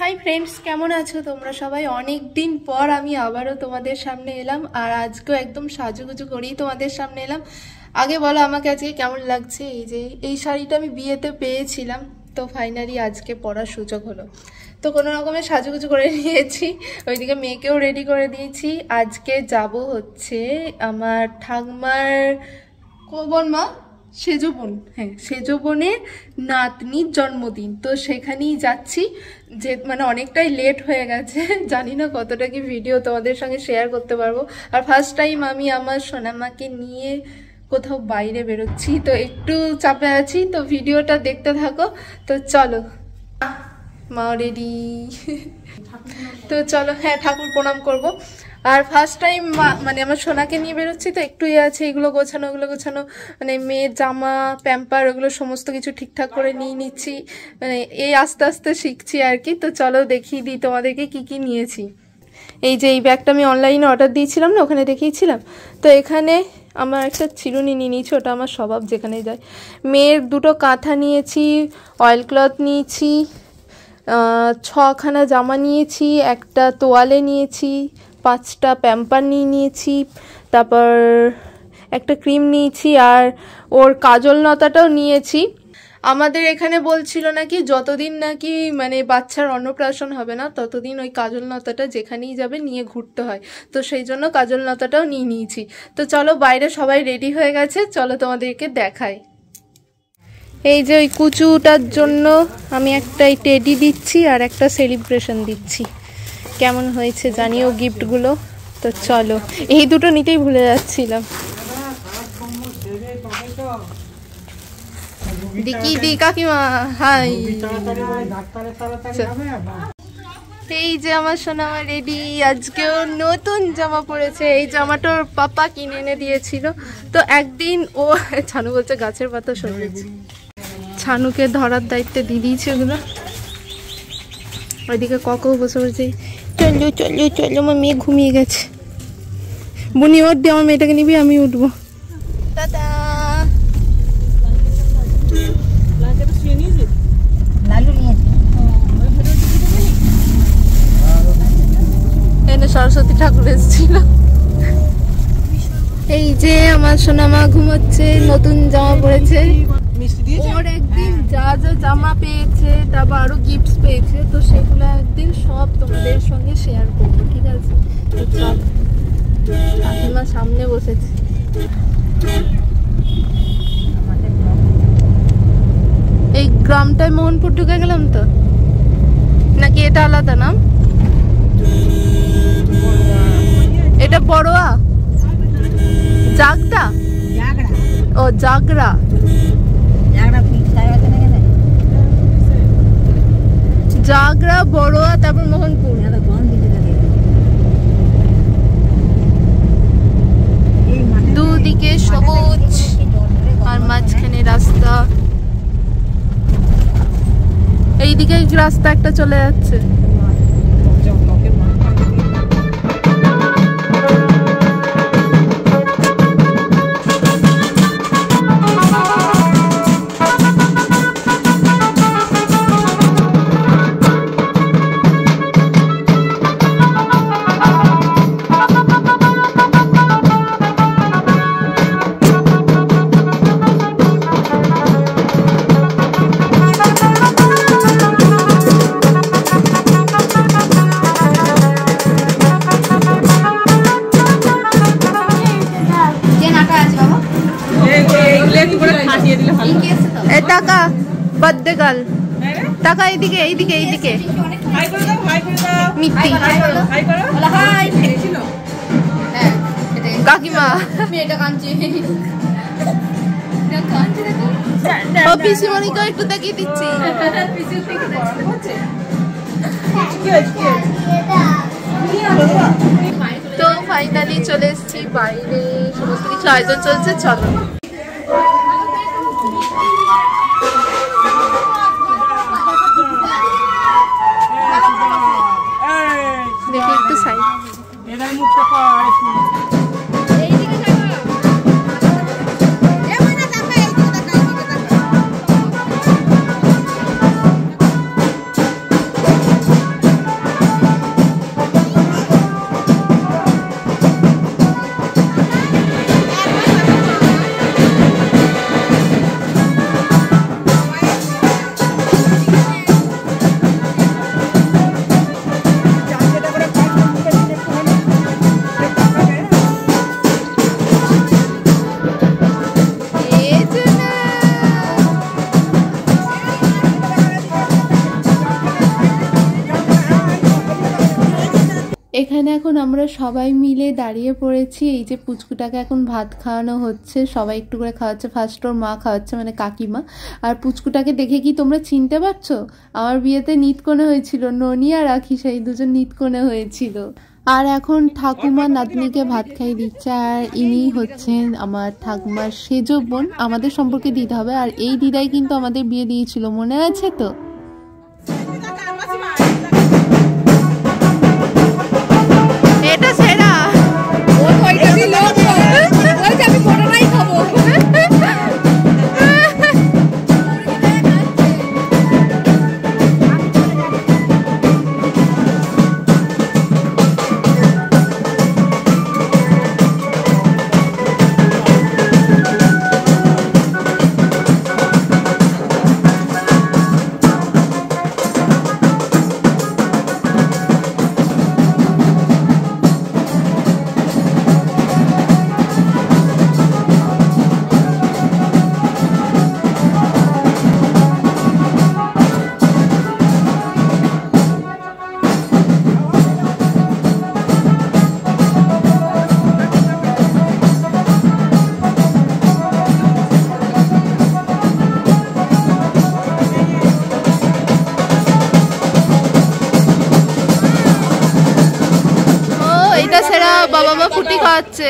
Hi friends, কেমন আছো তোমরা সবাই? অনেক দিন পর আমি আবারও তোমাদের সামনে এলাম, আর আজকেও একদম সাজুগুজু করেই তোমাদের সামনে এলাম। আগে বলো আমাকে আজকে কেমন লাগছে? এই শাড়িটা আমি বিয়েতে পেয়েছিলাম, তো ফাইনালি আজকে পরার সুযোগ হলো। তো কোনো রকমের সাজুগুজু করে নিয়েছি, ওইদিকে মেয়েকেও রেডি করে দিয়েছি। আজকে যাব হচ্ছে আমার ঠাকমার মা সেজো বোন, হ্যাঁ সেজো বোনের নাতনির জন্মদিন, তো সেখানেই যাচ্ছি। যে মানে অনেকটাই লেট হয়ে গেছে, জানি না কতটা কি ভিডিও তোমাদের সঙ্গে শেয়ার করতে পারবো। আর ফার্স্ট টাইম আমি আমার সোনামাকে নিয়ে কোথাও বাইরে বেরোচ্ছি, তো একটু চাপে আছি, তো ভিডিওটা দেখতে থাকো। তো চলো, মা রেডি, তো চলো। হ্যাঁ, ঠাকুর প্রণাম করব। আর ফার্স্ট টাইম মানে আমার সোনাকে নিয়ে বেরোচ্ছি, তো একটু আছে এগুলো গোছানো, মানে মেয়ের জামা প্যাম্পার ওগুলো সমস্ত কিছু ঠিকঠাক করে নিয়ে নিচ্ছি, মানে এই আস্তে আস্তে শিখছি আর কি। তো চলো দেখিয়ে দিই তোমাদেরকে কি কি নিয়েছি। এই যে এই ব্যাগটা আমি অনলাইনে অর্ডার দিয়েছিলাম না, ওখানে দেখিয়েছিলাম। তো এখানে আমার একটা চিরুনি নিয়ে নিয়েছি, ওটা আমার স্বভাব যেখানে যায়। মেয়ের দুটো কাঁথা নিয়েছি, অয়েল ক্লথ নিয়েছি, 6খানা জামা নিয়েছি, একটা তোয়ালে নিয়েছি, 5টা প্যাম্পার নিয়েছি, তারপর একটা ক্রিম নিয়েছি, আর ওর কাজল লতাটাও নিয়েছি। আমাদের এখানে বলছিল নাকি যতদিন নাকি মানে বাচ্চার অন্নপ্রাশন হবে না ততদিন ওই কাজল লতাটা যেখানেই যাবে নিয়ে ঘুরতে হয়, তো সেই জন্য কাজল লতাটাও নিয়েছি। তো চলো, বাইরে সবাই রেডি হয়ে গেছে, চলো তোমাদেরকে দেখাই। এই যে ওই কুচুটার জন্য আমি একটা টেডি দিচ্ছি আর একটা সেলিব্রেশন দিচ্ছি। কেমন হয়েছে জানিও গিফটগুলো। তো চলো, এই দুটো নিতেই ভুলে যাচ্ছিলাম। দি কাকিমা হাই। এই যে আমার সোনা আমার রেডি, আজকেও নতুন জামা পরেছে। এই জামাটার পাপা কিনে এনে দিয়েছিল, তো একদিন ও ছানু বলছে গাছের পাতা সরিয়েছে, ছানুকে ধরার দায়িত্বে দিয়ে দিয়েছে ওগুলো। ওইদিকে ককেও বসে বসে চলো চলো চলো, আমার মেয়ে ঘুমিয়ে গেছে। বুনি ওর দিয়ে, আমার মেয়েটাকে নিবি, আমি উঠবো। দাদা এনে সরস্বতী ঠাকুর এসেছিল। এই যে আমার সোনামা ঘুমোচ্ছে, নতুন জামা পরেছে। ওর একদিন যা যা জামা পেয়েছে, তারপর আরো গিফট পেয়েছে, তো সেগুলো একদিন সব তোমাদের সঙ্গে শেয়ার করবো, ঠিক আছে? তো চল, কাকিমা সামনে বসেছে। এই গ্রামটায় মোহনপুর ঢুকে গেলাম তো, নাকি এটা আলাদা নাম? এটা বড়োয়া, জাগদা, ও জাগরা, জাগরা, বড়োয়া, তারপর মোহনপুর। দুদিকে সবুজ আর মাঝখানে রাস্তা। এইদিকে রাস্তা একটা চলে যাচ্ছে। টাকা বার্থডে গার্ল, টাকা এইদিকে এইদিকে এইদিকে। মিথ্যি কাকিমা পিসিমণিকে একটু দেখিয়ে দিচ্ছি। তো ফাইনালি চলে এসেছি বাইরে, সমস্ত কিছু আয়োজন চলছে, চলো। দেখি একটু সাইড। এখানে এখন আমরা সবাই মিলে দাঁড়িয়ে পড়েছি। এই যে পুচকুটাকে এখন ভাত খাওয়ানো হচ্ছে, সবাই একটু করে খাওয়াচ্ছে। ফার্স্ট ওর মা খাওয়াচ্ছে, মানে কাকিমা। আর পুচকুটাকে দেখে কি তোমরা চিনতে পারছো? আমার বিয়েতে নিতকোণে হয়েছিল, ননি আর আখি, সেই দুজন নিতকোণে হয়েছিল। আর এখন ঠাকুমা নাতনিকে ভাত খাইয়ে দিচ্ছে। আর ইনি হচ্ছেন আমার ঠাকুমার সেজ বোন, আমাদের সম্পর্কে দিতে হবে। আর এই দিদাই কিন্তু আমাদের বিয়ে দিয়েছিল, মনে আছে তো? এটা সেরা আমি কোনোটাই খাবো। বাবা মা ফুটি খাওয়াচ্ছে,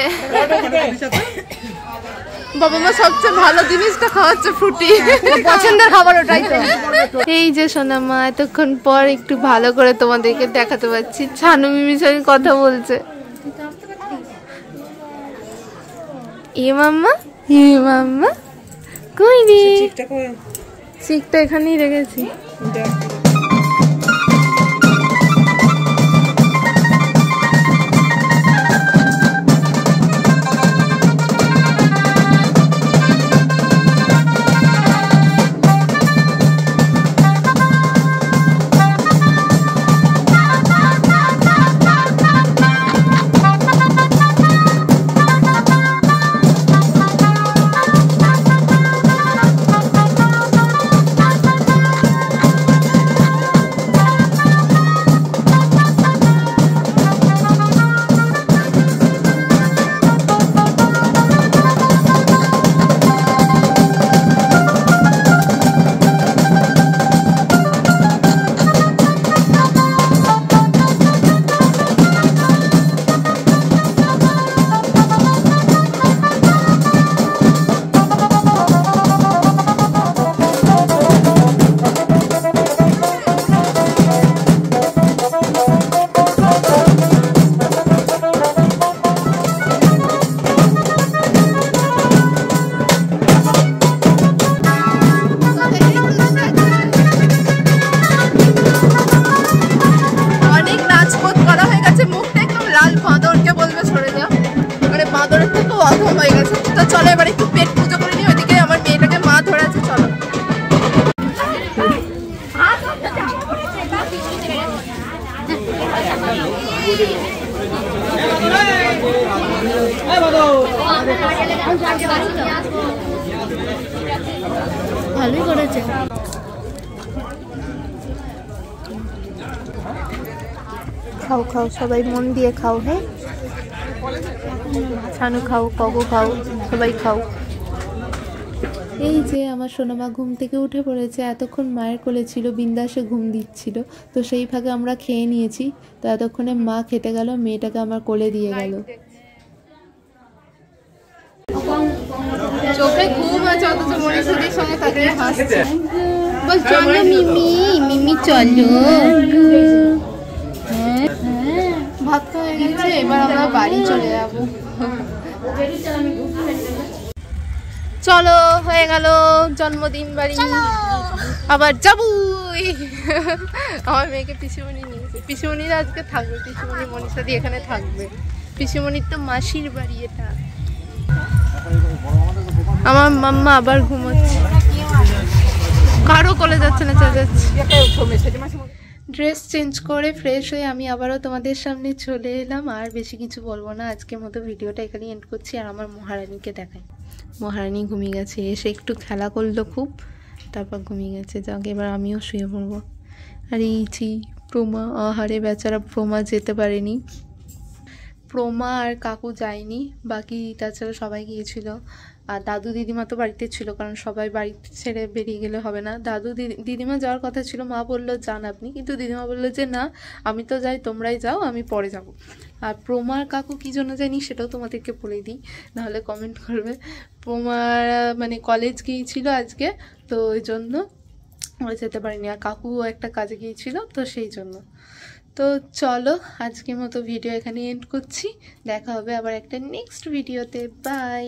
বাবা মা সবচেয়ে ভালো জিনিসটা খাওয়াচ্ছে, ফুটি, পছন্দের খাবার ওটাই তো। এই যে সোনা মা এতক্ষণ পর একটু ভালো করে তোমাদেরকে দেখাতে পারছি, ছানু মিমির সঙ্গে কথা বলছে। এ মাম্মা, এ মাম্মা কই রে? চিকটা এখানেই রেখেছি। ভালোই করেছে। খাও খাও, সবাই মন দিয়ে খাও। হ্যাঁ ছানু খাও, কগো খাও, সবাই খাও। এই যে আমার সোনামা ঘুম থেকে উঠে পড়েছে, এতক্ষণ মায়ের কোলে ছিল, বিন্দাসে ঘুম দিচ্ছিল, তো সেই ফাঁকে আমরা খেয়ে নিয়েছি। তো এতক্ষণে মা খেতে গেল, মেয়েটাকে আমার কোলে দিয়ে গেল। চোখে ঘুম আছে অথচ মনীষাদের সঙ্গে তাকে হাসছে। বল চলো মিমি, মিমি চলো। ভাত খাওয়া হয়ে গেছে, এবার আমরা বাড়ি চলে যাবো। চলো, হয়ে গেল জন্মদিন বাড়ি, আবার যাবই। আমার মেয়েকে পিসিমণি নিয়েছে, পিসিমণিরা আজকে থাকবে, পিসিমণি মনীষা দিয়ে এখানে থাকবে। পিসিমণির তো মাসির বাড়ি এটা। আমার মাম্মা আবার ঘুমোচ্ছে, কারো কোলে যাচ্ছে না, চেঁচাচ্ছে। ড্রেস চেঞ্জ করে ফ্রেশ হয়ে আমি আবারও তোমাদের সামনে চলে এলাম। আর বেশি কিছু বলবো না, আজকের মতো ভিডিওটা এখানে এন্ড করছি। আর আমার মহারানীকে দেখাই, মহারানী ঘুমিয়ে গেছে, এসে একটু খেলা করলো খুব, তারপর ঘুমিয়ে গেছে। যাক এবার আমিও শুয়ে পড়বো। আর এই প্রমা, আহারে বেচারা প্রমা যেতে পারেনি। প্রমা আর কাকু যায়নি, বাকি তাছাড়া সবাই গিয়েছিল। আর দাদু দিদিমা তো বাড়িতে ছিল, কারণ সবাই বাড়ি ছেড়ে বেরিয়ে গেলে হবে না। দাদু দিদিমা যাওয়ার কথা ছিল, মা বললো যান আপনি, কিন্তু দিদিমা বললো যে না আমি তো যাই, তোমরাই যাও, আমি পরে যাব। আর প্রমার কাকু কী জন্য যায়নি সেটাও তোমাদেরকে বলে দিই, নাহলে কমেন্ট করবে। প্রমার মানে কলেজ গিয়েছিল আজকে, তো ওই জন্য ওরা যেতে পারিনি। আর কাকু একটা কাজে গিয়েছিল, তো সেই জন্য। তো চলো আজকের মতো ভিডিও এখানে এন্ড করছি, দেখা হবে আবার একটা নেক্সট ভিডিওতে। বাই।